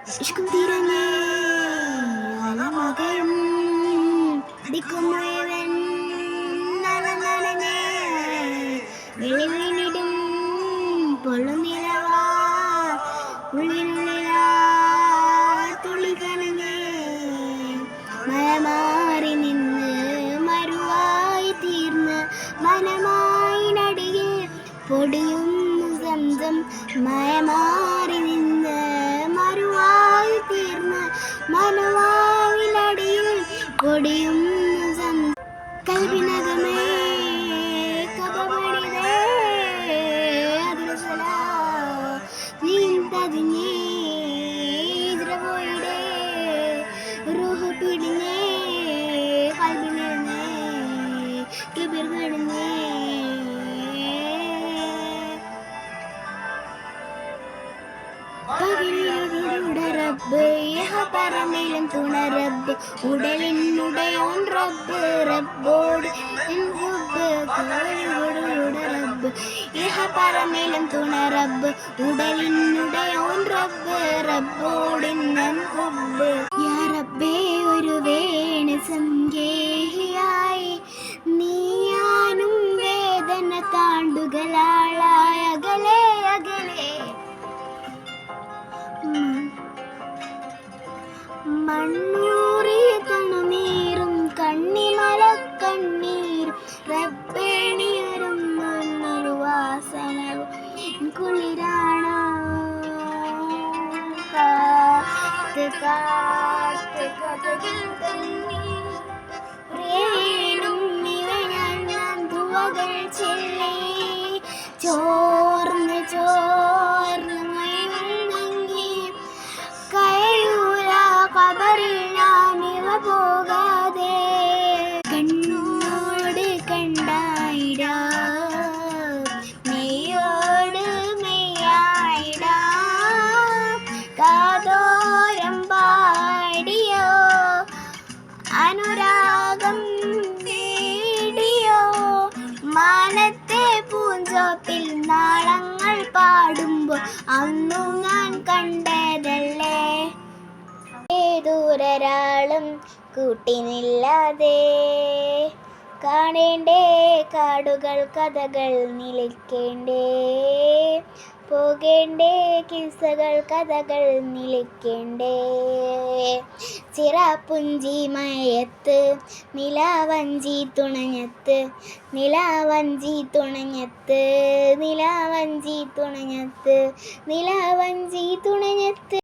ഇഷ്കും തിരഞ്ഞേ അലമകയും ദിക്കും മുഴുവൻ നനഞ്ഞേ വെളിവീണിടും പൊള്ളുന്നിലവാ ഉള്ളിനുള്ളിലാ തുള്ളി കനഞ്ഞേ മയമാറി നിന്ന് മരുവായി തീർന്ന് മനമായി നടിയിൽ പൊടിയും സംസം മയമാറി നിന്ന് മരുവായി തീർന്ന് മനമായി നടിയിൽ പൊടിയും കൽവിനകമേ കപമണിതേ അതിരസല നീന്തതിഞ്ഞേ ദ്രവോയിടേ റൂഹ് പിടിഞ്ഞേ കൽവിനിരുന്നേ കിബിർ കിടന്നേ റബ്ബ് പരമേലും തുണ റബ്ബ് ഉടലിനുടയോൻ റബ്ബ് റബ്ബോട് റബ്ബ് ഇഹ പരമേലും തുണ റബ്ബ് ഉടലിനുടയോൻ റബ്ബ് റബ്ബോടിന്നൻ ഹുബ്ബ് യാ റബ്ബേ ഒരു വേണ സംഗേഹിയായി നീയാനും വേദന താണ്ടുകളാളായ അകലെ അകലെ മണ്ണൂറി തണുനീരും കണ്ണിമല കണ്ണീരും റബ്ബേണിയരും വാസനവും കുളിരാണ കാത്ത് കാത്ത് കഥകൾ തന്നീരും നിറഞ്ഞ ദുവകൾ ചെല്ലി ചോർന്ന് ചോർന്ന് കബറിൽ ഞാനിവ പോകാതെ കണ്ണോട് കണ്ടായിടാ മെയ്യോട് മെയ്യായിടാ കാതോരം പാടിയോ അനുരാഗം നേടിയോ മാനത്തെ പൂഞ്ചോപ്പിൽ നാളങ്ങൾ പാടുമ്പോൾ അന്നു ഞാൻ കണ്ടതല്ലേ ദൂരരാളും കൂട്ടിനില്ലാതെ കാണേണ്ടേ കാടുകൾ കഥകൾ നിലയ്ക്കേണ്ടേ പോകേണ്ടേ കിസ്സകൾ കഥകൾ നിലയ്ക്കേണ്ടേ ചിറാപ്പുഞ്ചി മയത്ത് നിലാവഞ്ചി തുണഞ്ഞത്ത് നിലാവഞ്ചി തുണഞ്ഞത്ത് നിലാവഞ്ചി തുണഞ്ഞത്ത് നിലാവഞ്ചി തുണഞ്ഞത്ത്